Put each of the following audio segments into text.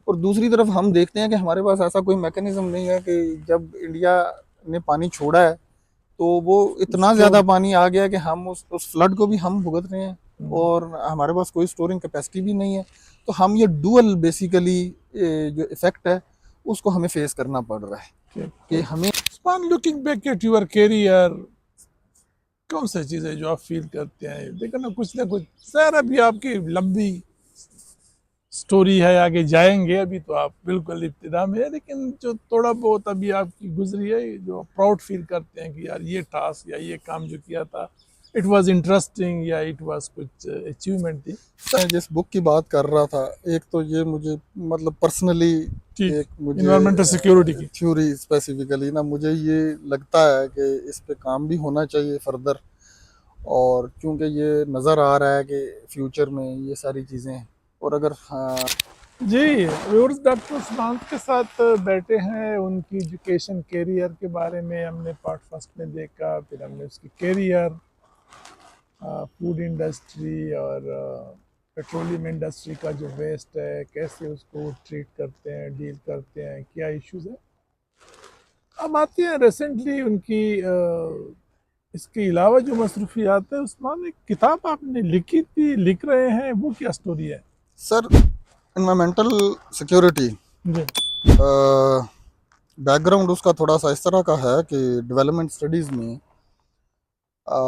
और दूसरी तरफ हम देखते हैं कि हमारे पास ऐसा कोई मैकेनिज्म नहीं है कि जब इंडिया ने पानी छोड़ा है तो वो इतना ज़्यादा पानी आ गया कि हम उस फ्लड को भी हम भुगत रहे हैं और हमारे पास कोई स्टोरिंग कैपेसिटी भी नहीं है। तो हम ये डुअल बेसिकली जो इफेक्ट है उसको हमें फेस करना पड़ रहा है कि हमें। Looking back at your career, कौन सी चीजें जो आप फील करते हैं? देखो ना कुछ सर, अभी आपकी लंबी स्टोरी है, आगे जाएंगे, अभी तो आप बिल्कुल इब्तिदा में है, लेकिन जो थोड़ा बहुत अभी आपकी गुजरी है जो प्राउड फील करते हैं कि यार ये टास्क या ये काम जो किया था इट वाज इंटरेस्टिंग या इट वाज कुछ अचीवमेंट थी। मैं जिस बुक की बात कर रहा था, एक तो ये मुझे मतलब पर्सनली एक मुझे इन्वायरमेंटल सिक्योरिटी की थ्योरी स्पेसिफिकली ना मुझे ये लगता है कि इस पे काम भी होना चाहिए फर्दर। और क्योंकि ये नज़र आ रहा है कि फ्यूचर में ये सारी चीज़ें और अगर जी व्यूअर्स, डॉक्टर उस्मान के साथ बैठे हैं, उनकी एजुकेशन कैरियर के बारे में हमने पार्ट फर्स्ट में देखा, फिर हमने उसकी कैरियर, फूड इंडस्ट्री और पेट्रोलियम इंडस्ट्री का जो वेस्ट है कैसे उसको ट्रीट करते हैं, डील करते हैं, क्या इश्यूज है। अब आते हैं रिसेंटली उनकी इसके अलावा जो मसरूफियात है। उस्मान, एक किताब आपने लिखी थी, लिख रहे हैं, वो क्या स्टोरी है? सर, इन्वायरमेंटल सिक्योरिटी जी बैकग्राउंड उसका थोड़ा सा इस तरह का है कि डेवलपमेंट स्टडीज़ में आ,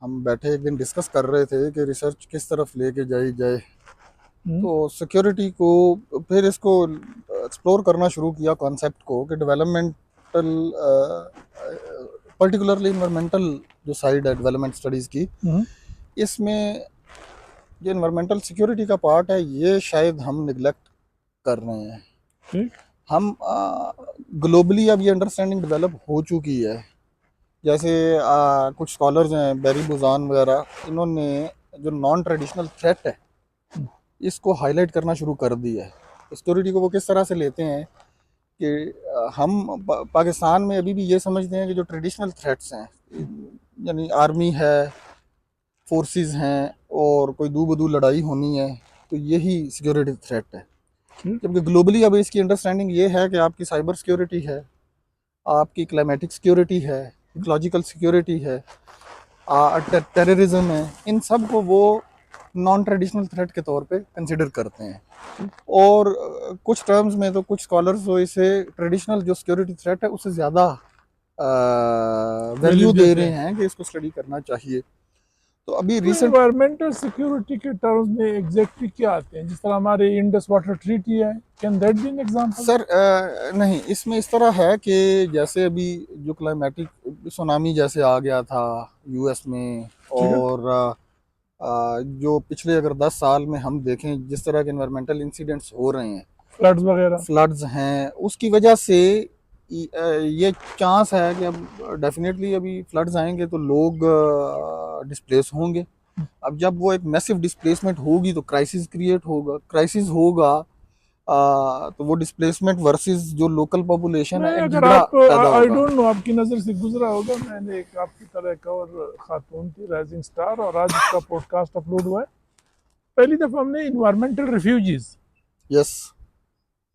हम बैठे एक दिन डिस्कस कर रहे थे कि रिसर्च किस तरफ लेके जाई जाए। तो सिक्योरिटी को फिर इसको एक्सप्लोर करना शुरू किया कॉन्सेप्ट को कि डेवलपमेंटल पर्टिकुलरली इन्वायरमेंटल जो साइड है डेवलपमेंट स्टडीज़ की, इसमें जो इन्वायरमेंटल सिक्योरिटी का पार्ट है ये शायद हम निगलेक्ट कर रहे हैं। हम ग्लोबली अब ये अंडरस्टैंडिंग डेवलप हो चुकी है। जैसे कुछ स्कॉलर्स हैं, बेरी बुजान वगैरह, इन्होंने जो नॉन ट्रेडिशनल थ्रेट है इसको हाईलाइट करना शुरू कर दिया है। सिक्योरिटी को वो किस तरह से लेते हैं कि हम पाकिस्तान में अभी भी ये समझते हैं कि जो ट्रेडिशनल थ्रेट्स हैं, यानी आर्मी है, फोर्सेस हैं और कोई दू बदू लड़ाई होनी है, तो यही सिक्योरिटी थ्रेट है। जबकि ग्लोबली अब इसकी अंडरस्टैंडिंग ये है कि आपकी साइबर सिक्योरिटी है, आपकी क्लाइमेटिक सिक्योरिटी है, इकोलॉजिकल सिक्योरिटी है, टेररिज्म है, इन सब को वो नॉन ट्रेडिशनल थ्रेट के तौर पे कंसिडर करते हैं। और कुछ टर्म्स में तो कुछ स्कॉलर्स वो इसे ट्रेडिशनल जो सिक्योरिटी थ्रेट है उससे ज़्यादा वैल्यू दे रहे हैं कि इसको स्टडी करना चाहिए। तो अभी रिसेंट एनवायरमेंटल सिक्योरिटी के टर्म्स में एग्जैक्टली क्या आते हैं? जिस तरह हमारे इंडस वाटर ट्रीटी है, can that be an example? Sir नहीं, इसमें इस तरह है कि जैसे अभी जो क्लाइमेटिक सुनामी जैसे आ गया था यूएस में, और जो पिछले अगर 10 साल में हम देखें जिस तरह के इन्वायरमेंटल इंसिडेंट्स हो रहे हैं, फ्लड्स वगैरह, फ्लड्स हैं, उसकी वजह से ये चांस है कि अब डेफिनेटली अभी फ्लड्स आएंगे तो लोग डिस्प्लेस होंगे। अब जब वो एक मैसिव डिस्प्लेसमेंट होगी तो क्राइसिस क्रिएट होगा, क्राइसिस होगा तो वो डिस्प्लेसमेंट वर्सेस जो लोकल पॉपुलेशन है एक अगर झगड़ा आप, पैदा आई होगा। डोंट नो आपकी नज़र से गुजरा होगा, मैंने एक आपकी तरह एक और खातून थी राइजिंग स्टार, और आज उसका पॉडकास्ट अपलोड हुआ है। पहली दफ़ा हमने इन्वायरमेंटल रिफ्यूजीज यस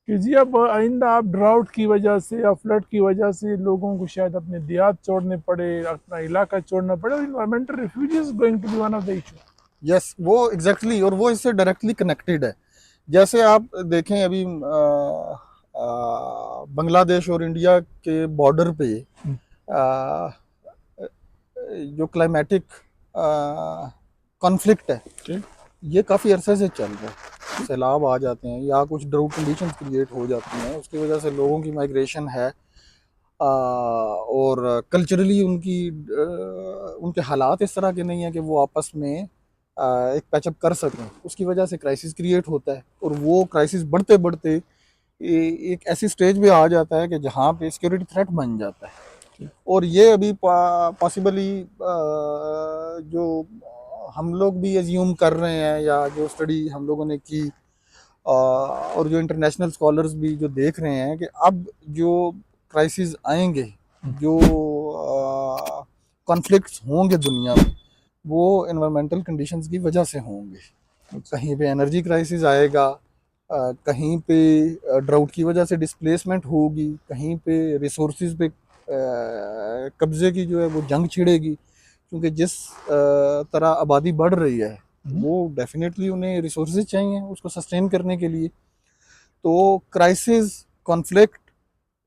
कि जी अब आइंदा आप ड्राउट की वजह से या फ्लड की वजह से लोगों को शायद अपने देहात छोड़ने पड़े, अपना इलाका छोड़ना पड़े, और environmental refugees going to be one of the issue. Yes, वो एग्जैक्टली और वो इससे डायरेक्टली कनेक्टेड है। जैसे आप देखें अभी बांग्लादेश और इंडिया के बॉर्डर पे आ, जो क्लाइमेटिक कॉन्फ्लिक्ट है ये काफ़ी अरसे से चल रहा है। सैलाब आ जाते हैं या कुछ ड्राउट कंडीशंस क्रिएट हो जाती हैं, उसकी वजह से लोगों की माइग्रेशन है, और कल्चरली उनके हालात इस तरह के नहीं है कि वो आपस में एक पैचअप कर सकें। उसकी वजह से क्राइसिस क्रिएट होता है और वो क्राइसिस बढ़ते बढ़ते एक ऐसी स्टेज पे आ जाता है कि जहाँ पे सिक्योरिटी थ्रेट बन जाता है। और ये अभी पॉसिबली जो हम लोग भी एज्यूम कर रहे हैं या जो स्टडी हम लोगों ने की, और जो इंटरनेशनल स्कॉलर्स भी जो देख रहे हैं कि अब जो क्राइसिस आएंगे, जो कॉन्फ्लिक्ट्स होंगे दुनिया में, वो एनवायरमेंटल कंडीशंस की वजह से होंगे। कहीं पे एनर्जी क्राइसिस आएगा, कहीं पे ड्राउट की वजह से डिस्प्लेसमेंट होगी, कहीं पे रिसोर्सेज पे कब्जे की जो है वो जंग छिड़ेगी, क्योंकि जिस तरह आबादी बढ़ रही है वो डेफिनेटली उन्हें रिसोर्सेज चाहिए उसको सस्टेन करने के लिए। तो क्राइसिस, कॉन्फ्लिक्ट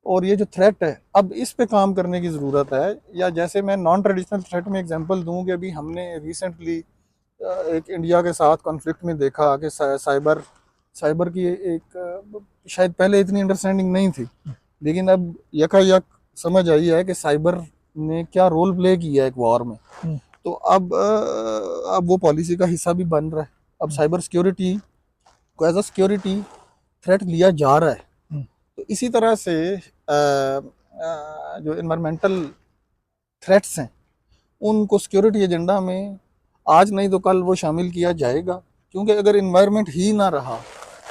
और ये जो थ्रेट है, अब इस पे काम करने की ज़रूरत है। या जैसे मैं नॉन ट्रेडिशनल थ्रेट में एग्जांपल दूं कि अभी हमने रिसेंटली एक इंडिया के साथ कॉन्फ्लिक्ट में देखा कि साइबर साइबर की एक शायद पहले इतनी अंडरस्टैंडिंग नहीं थी, लेकिन अब यकायक समझ आई है कि साइबर ने क्या रोल प्ले किया है एक वॉर में। तो अब वो पॉलिसी का हिस्सा भी बन रहा है। अब साइबर सिक्योरिटी को एज अ सिक्योरिटी थ्रेट लिया जा रहा है। तो इसी तरह से जो इन्वायरमेंटल थ्रेट्स हैं उनको सिक्योरिटी एजेंडा में आज नहीं तो कल वो शामिल किया जाएगा, क्योंकि अगर इन्वायरमेंट ही ना रहा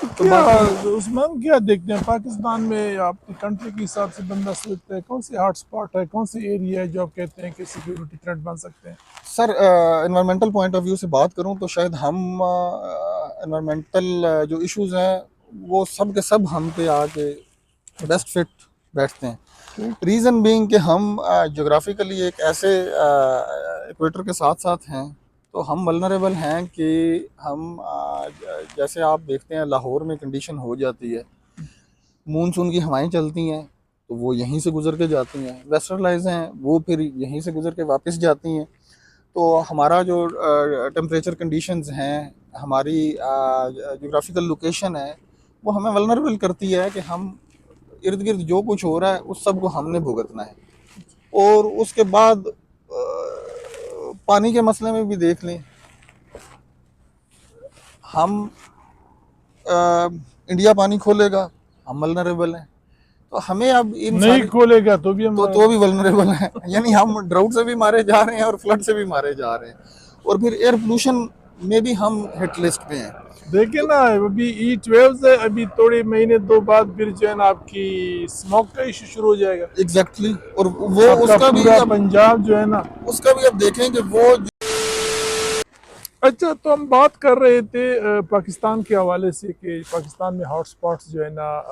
तो क्या बाकी उस्मान क्या देखते हैं पाकिस्तान में, आपकी कंट्री के हिसाब से बंदा सोचता है कौन सी हॉट स्पॉट है, कौन सी एरिया है जो आप कहते हैं कि सिक्योरिटी थ्रेट बन सकते हैं? Sir environmental point of view से बात करूं तो शायद हम इन्वायरमेंटल जो इश्यूज हैं वो सब के सब हम पे आके बेस्ट फिट बैठते हैं। रीज़न बीइंग कि हम जोग्राफिकली एक ऐसे इक्वेटर के साथ साथ हैं, तो हम वल्नरेबल हैं कि हम जैसे आप देखते हैं लाहौर में कंडीशन हो जाती है, मूनसून की हवाएं चलती हैं तो वो यहीं से गुजर के जाती हैं, वेस्टर्लाइज हैं वो फिर यहीं से गुजर के वापस जाती हैं। तो हमारा जो टेम्परेचर कंडीशंस हैं, हमारी जोग्राफिकल लोकेशन है, वो हमें वल्नरेबल करती है कि हम इर्द गिर्द जो कुछ हो रहा है उस सब को हमने भुगतना है। और उसके बाद पानी के मसले में भी देख लें, हम इंडिया पानी खोलेगा, हम वल्नरेबल हैं। तो हमें अब इन नहीं सारी खोलेगा तो भी हम तो भी वल्नरेबल हैं, यानी हम ड्राउट से भी मारे जा रहे हैं और फ्लड से भी मारे जा रहे हैं, और फिर एयर पोल्यूशन में भी हम हिट लिस्ट पे हैं। देखिए ना, अभी हीट वेव्स है, अभी थोड़े महीने दो बाद फिर जो है ना आपकी स्मोक का इशू शुरू हो जाएगा। एग्जैक्टली और वो आपका उसका भी पूरा अब पंजाब जो है ना। देखें कि वो अच्छा, तो हम बात कर रहे थे पाकिस्तान के हवाले से कि पाकिस्तान में हॉट स्पॉट्स जो है ना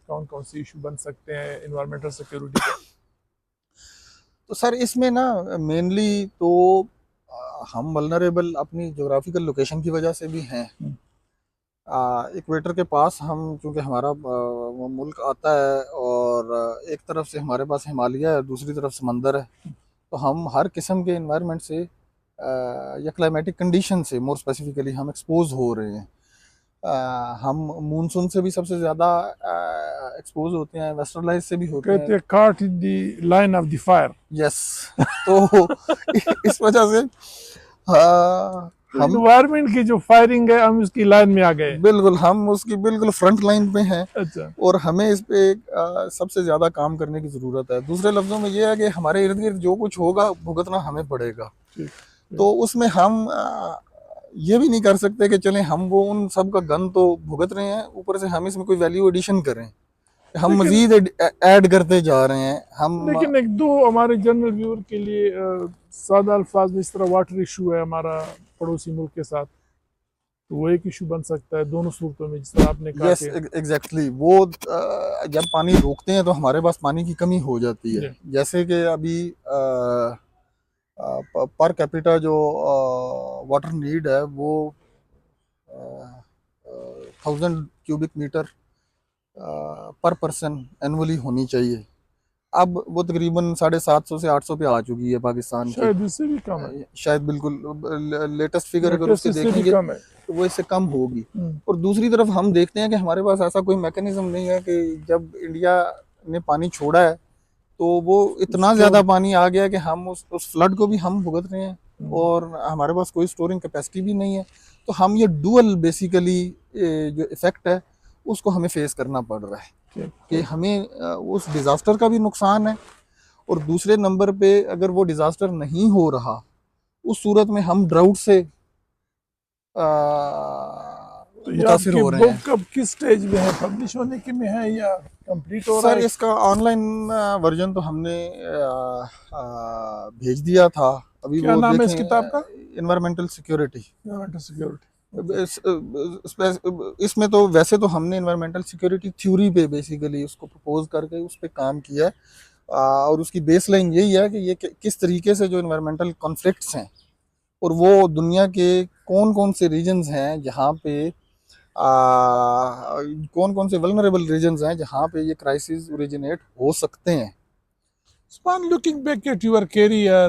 कौन कौन से इशू बन सकते हैं इन्वायरमेंटल सिक्योरिटी के। तो सर इसमें ना मेनली तो हम वल्नरेबल अपनी जोग्राफिकल लोकेशन की वजह से भी हैं। इक्वेटर के पास हम, क्योंकि हमारा वो मुल्क आता है और एक तरफ से हमारे पास हिमालय है, दूसरी तरफ समंदर है, तो हम हर किस्म के इन्वायरमेंट से या क्लाइमेटिक कंडीशन से मोर स्पेसिफिकली हम एक्सपोज हो रहे हैं। हम मूनसून से भी सबसे ज़्यादा एक्सपोज होते हैं, वेस्टर्लाइज से भी होते हैं। कहते हैं cart in the line of the fire. Yes तो इस वजह से हम इन्वायरमेंट की जो फायरिंग है हम उसकी लाइन में आ गए। बिल्कुल, हम उसकी बिल्कुल फ्रंट लाइन पे हैं। अच्छा। और हमें इस पे सबसे ज़्यादा काम करने की ज़रूरत है। दूसरे लफ्ज़ों में ये है कि हमारे इर्द गिर्द जो कुछ होगा भुगतना हमें पड़ेगा। तो उसमें हम ये भी नहीं कर सकते कि चलें हम वो उन सब का गन तो भुगत रहे हैं, ऊपर से हम इसमें कोई वैल्यू एडिशन करें, हम मजीद ऐड करते जा रहे हैं। हम लेकिन एक दो हमारे जनरल व्यूअर के लिए सादा अल्फाज में, इस तरह वाटर इशू है हमारा पड़ोसी मुल्क के साथ, तो वो एक इशू बन सकता है दोनों सूरतों में, जिस तरह आपने कहा। यस एग्जैक्टली वो जब पानी रोकते हैं तो हमारे पास पानी की कमी हो जाती है। जैसे कि अभी पर कैपिटा जो वाटर नीड है वो 1000 क्यूबिक मीटर पर पर्सन एनुअली होनी चाहिए। अब वो तकरीबन 750 से 800 पे आ चुकी है पाकिस्तान की। शायद इससे भी कम है। शायद बिल्कुल लेटेस्ट फिगर अगर उसके देखेंगे तो वो इससे कम होगी। और दूसरी तरफ हम देखते हैं कि हमारे पास ऐसा कोई मैकेनिज्म नहीं है कि जब इंडिया ने पानी छोड़ा है तो वो इतना ज़्यादा पानी आ गया कि हम उस फ्लड को भी हम भुगत रहे हैं और हमारे पास कोई स्टोरिंग कैपेसिटी भी नहीं है। तो हम ये डुअल बेसिकली जो इफ़ेक्ट है उसको हमें फेस करना पड़ रहा है कि हमें उस डिज़ास्टर का भी नुकसान है, और दूसरे नंबर पे अगर वो डिज़ास्टर नहीं हो रहा उस सूरत में हम ड्राउट से मुतासिर हो रहे हैं। बुक अब किस स्टेज में है, पब्लिश होने के में है या कंप्लीट हो रहा है? सर इसका ऑनलाइन वर्जन तो हमने भेज दिया था। अभी क्या वो नाम है देखें, इस किताब का? Environmental security. Environmental security. इसमें तो वैसे तो हमने इन्वायरमेंटल सिक्योरिटी थ्योरी पे बेसिकली उसको प्रपोज करके उस पे काम किया है। और उसकी बेसलाइन यही है कि ये किस तरीके से जो इन्वायरमेंटल कॉन्फ्लिक्ट्स हैं और वो दुनिया के कौन कौन से रीजन्स हैं जहाँ पे कौन कौन से वल्नरेबल रीजन्स हैं जहाँ पे ये क्राइसिस ओरिजिनेट हो सकते हैं। Usman, looking back at your career,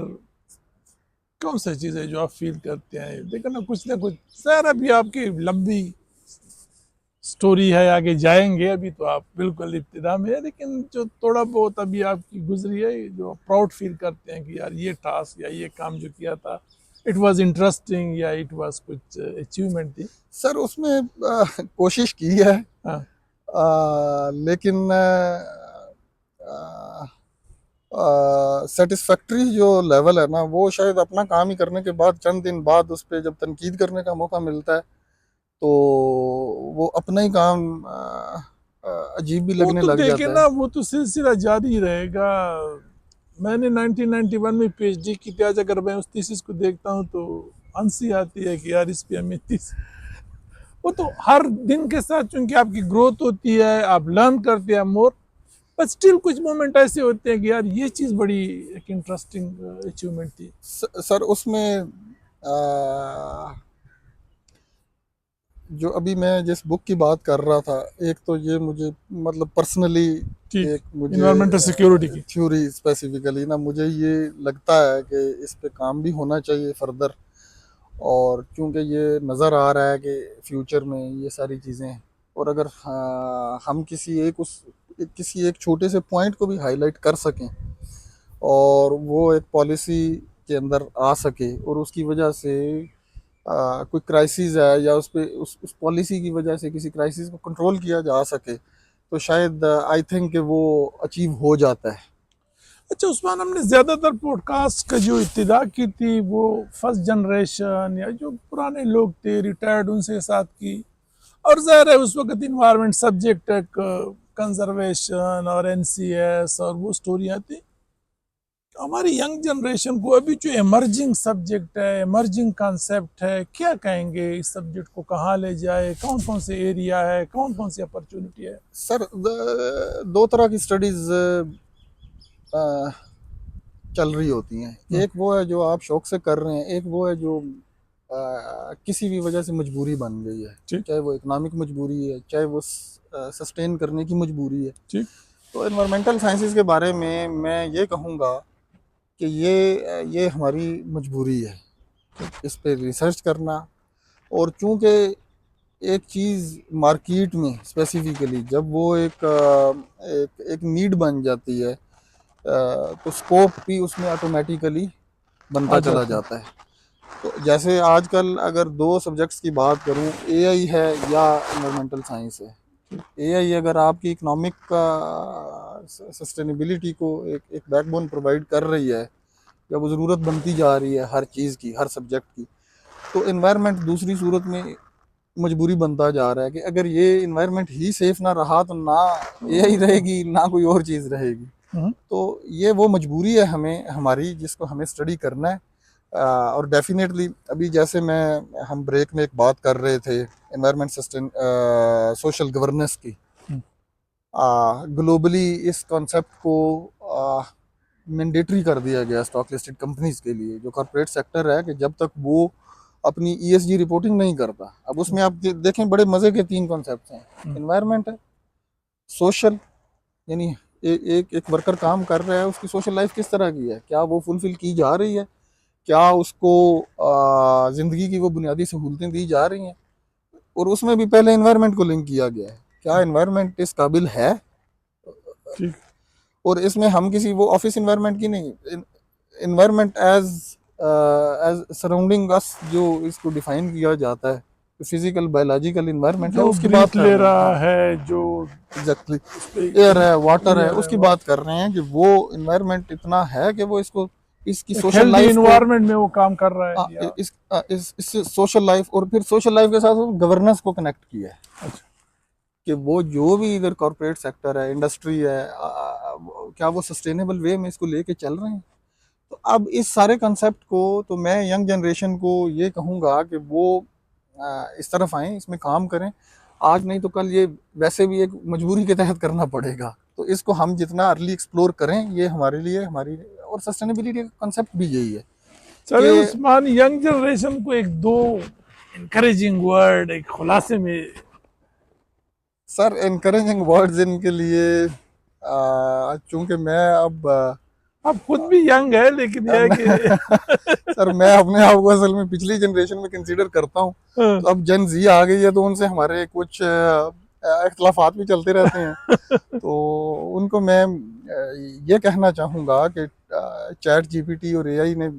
कौन सी चीजें जो आप फील करते हैं? देखो ना कुछ सर, अभी आपकी लंबी स्टोरी है, आगे जाएंगे, अभी तो आप बिल्कुल इब्तिदा में है, लेकिन जो थोड़ा बहुत अभी आपकी गुजरी है, जो प्राउड फील करते हैं कि यार ये टास्क या ये काम जो किया था, इट वाज इंटरेस्टिंग या इट वाज कुछ अचीवमेंट थी? सर उसमें कोशिश की है, हाँ। लेकिन सेटिस्फैक्ट्री जो लेवल है ना वो शायद अपना काम ही करने के बाद चंद दिन बाद उस पर जब तनकीद करने का मौका मिलता है तो वो अपना ही काम अजीब भी वो लगने तो लग देखे जाता ना, है। वो तो सिलसिला जारी रहेगा। मैंने 1991 में पीएचडी की थी, आज अगर मैं उस थीसिस को देखता हूँ तो हंसी आती है कि यार इस पे हमें वो तो हर दिन के साथ चूंकि आपकी ग्रोथ होती है, आप लर्न करते हैं मोर, बट स्टिल कुछ मोमेंट ऐसे होते हैं कि यार ये चीज़ बड़ी एक इंटरेस्टिंग अचीवमेंट थी। सर उसमें आ, जो अभी मैं जिस बुक की बात कर रहा था, एक तो ये मुझे मतलब पर्सनली ठीक। एक मुझे इन्वायरमेंटल सिक्योरिटी की। थ्योरी स्पेसिफिकली ना मुझे ये लगता है कि इस पे काम भी होना चाहिए फर्दर। और क्योंकि ये नज़र आ रहा है कि फ्यूचर में ये सारी चीज़ें, और अगर हम किसी एक छोटे से पॉइंट को भी हाईलाइट कर सकें और वो एक पॉलिसी के अंदर आ सके और उसकी वजह से कोई क्राइसिस है या उस पॉलिसी की वजह से किसी क्राइसिस को कंट्रोल किया जा सके तो शायद आई थिंक वो अचीव हो जाता है। अच्छा उस्मान, हमने ज़्यादातर पॉडकास्ट का जो इब्तिदा की थी वो फर्स्ट जनरेशन या जो पुराने लोग थे रिटायर्ड उनसे साथ की, और ज़ाहिर है उस वक्त इन्वायरमेंट सब्जेक्ट कंजर्वेशन और एनसीएस और वो स्टोरियाँ थी। हमारी यंग जनरेशन को अभी जो इमर्जिंग सब्जेक्ट है, इमर्जिंग कॉन्सेप्ट है, क्या कहेंगे इस सब्जेक्ट को कहाँ ले जाए, कौन कौन से एरिया है, कौन कौन सी अपॉर्चुनिटी है? सर दो तरह की स्टडीज़ चल रही होती हैं। एक वो है जो आप शौक से कर रहे हैं, एक वो है जो किसी भी वजह से मजबूरी बन गई है, ठीक। चाहे वो इकोनॉमिक मजबूरी है, चाहे वो सस्टेन करने की मजबूरी है। ठीक। तो इन्वायरमेंटल साइंसेस के बारे में मैं ये कहूँगा कि ये हमारी मजबूरी है इस पे रिसर्च करना। और चूंकि एक चीज़ मार्केट में स्पेसिफिकली जब वो एक नीड बन जाती है तो स्कोप भी उसमें ऑटोमेटिकली आ बनता चला जाता है। जाता है। तो जैसे आजकल अगर दो सब्जेक्ट्स की बात करूं, एआई है या इन्वायरमेंटल साइंस है। एआई अगर आपकी इकोनॉमिक का सस्टेनेबिलिटी को एक बैकबोन प्रोवाइड कर रही है या वो ज़रूरत बनती जा रही है हर चीज़ की, हर सब्जेक्ट की, तो इन्वायरमेंट दूसरी सूरत में मजबूरी बनता जा रहा है कि अगर ये इन्वायरमेंट ही सेफ ना रहा तो ना एआई रहेगी ना कोई और चीज़ रहेगी। तो ये वो मजबूरी है हमें हमारी जिसको हमें स्टडी करना है। और डेफिनेटली अभी जैसे हम ब्रेक में एक बात कर रहे थे एनवायरनमेंट सस्टेन सोशल गवर्नेंस की, ग्लोबली इस कॉन्सेप्ट को मैंडेटरी कर दिया गया स्टॉक लिस्टेड कंपनीज के लिए। जो कॉर्पोरेट सेक्टर है कि जब तक वो अपनी ईएसजी रिपोर्टिंग नहीं करता, अब उसमें आप देखें बड़े मजे के तीन कॉन्सेप्ट हैं, एनवायरनमेंट है, सोशल यानी एक वर्कर काम कर रहा है उसकी सोशल लाइफ किस तरह की है, क्या वो फुलफिल की जा रही है, क्या उसको ज़िंदगी की वो बुनियादी सहूलतें दी जा रही हैं। और उसमें भी पहले एनवायरनमेंट को लिंक किया गया है, क्या एनवायरनमेंट इस काबिल है। ठीक। और इसमें हम किसी वो ऑफिस एनवायरनमेंट की नहीं, एनवायरनमेंट एज एज सराउंडिंग अस जो इसको डिफाइन किया जाता है, फिजिकल बायोलॉजिकल इन्वायरमेंट है जो उसकी बात ब्रीथ कर ले रहे हैं। रहा हाँ है, जो एग्जैक्टली, उस एयर है, वाटर है, एयर है, उसकी बात कर रहे हैं कि वो इन्वायरमेंट इतना है कि वो इसको इसकी एक सोशल हेल्दी लाइफ को इन्वायरमेंट में वो काम कर रहा है या? इस सोशल लाइफ और फिर सोशल लाइफ के साथ गवर्नेंस को कनेक्ट किया है। अच्छा। कि वो जो भी इधर कॉरपोरेट सेक्टर है, इंडस्ट्री है, क्या वो सस्टेनेबल वे में इसको लेके चल रहे हैं। तो अब इस सारे कंसेप्ट को तो मैं यंग जनरेशन को ये कहूँगा कि वो इस तरफ आएँ, इसमें काम करें। आज नहीं तो कल ये वैसे भी एक मजबूरी के तहत करना पड़ेगा, तो इसको हम जितना अर्ली एक्सप्लोर करें, ये हमारे लिए हमारी और सस्टेनेबिलिटी का कंसेप्ट भी यही है चले कि उस्मान, यंग जनरेशन को एक दो इनकरेजिंग वर्ड एक खुलासे में। सर एनकरेजिंग वर्ड्स इनके लिए चूंकि मैं आप खुद भी यंग है, लेकिन यह है मैं कि सर मैं अपने आप को असल में पिछली जनरेशन में कंसीडर करता हूँ। तो अब जन जी आ गई है, तो उनसे हमारे कुछ इख्तलाफात भी चलते रहते हैं। तो उनको मैं ये कहना चाहूँगा कि चैट जीपीटी और एआई ने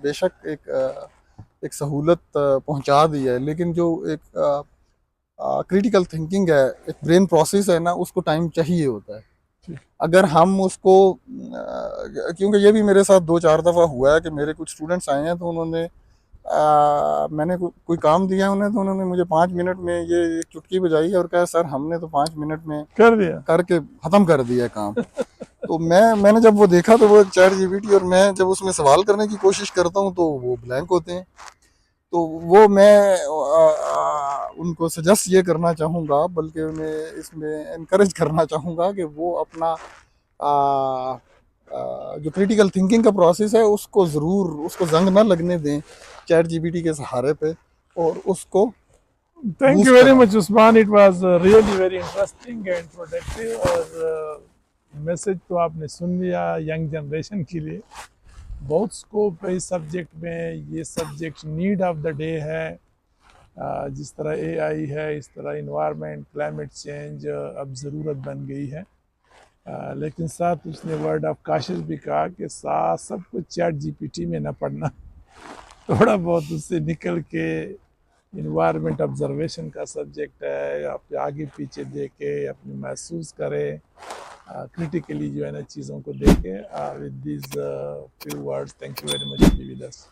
बेशक एक सहूलत पहुंचा दी है, लेकिन जो एक क्रिटिकल थिंकिंग है, एक ब्रेन प्रोसेस है ना, उसको टाइम चाहिए होता है। अगर हम उसको क्योंकि ये भी मेरे साथ 2-4 दफ़ा हुआ है कि मेरे कुछ स्टूडेंट्स आए हैं, तो उन्होंने मैंने कोई काम दिया उन्हें, तो उन्होंने मुझे 5 मिनट में ये एक चुटकी बजाई और कहा सर हमने तो 5 मिनट में कर दिया। करके ख़त्म कर दिया काम। तो मैंने जब वो देखा, तो वो चैट जीपीटी, और मैं जब उसमें सवाल करने की कोशिश करता हूँ तो वो ब्लैंक होते हैं। तो वो मैं उनको सजेस्ट ये करना चाहूँगा, बल्कि उन्हें इसमें इनकरेज करना चाहूँगा कि वो अपना जो क्रिटिकल थिंकिंग का प्रोसेस है उसको ज़रूर, उसको जंग ना लगने दें चैट जीपीटी के सहारे पे, और उसको थैंक यू बूस्ट वेरी करें। Much Usman, it was really very interesting and productive. और मैसेज तो आपने सुन लिया यंग जनरेशन के लिए। बहुत स्कोप है इस सब्जेक्ट में, ये subject need of the day है। जिस तरह एआई है, इस तरह इन्वायरमेंट, क्लाइमेट चेंज अब ज़रूरत बन गई है। लेकिन साथ उसने वर्ड ऑफ काशिश भी कहा कि साथ सब कुछ चैट जीपीटी में न पढ़ना, थोड़ा बहुत उससे निकल के इन्वायरमेंट ऑब्जर्वेशन का सब्जेक्ट है, आप आगे पीछे देखे अपने महसूस करें, क्रिटिकली जो है ना चीज़ों को देखें। With this few words, thank you very much be with us.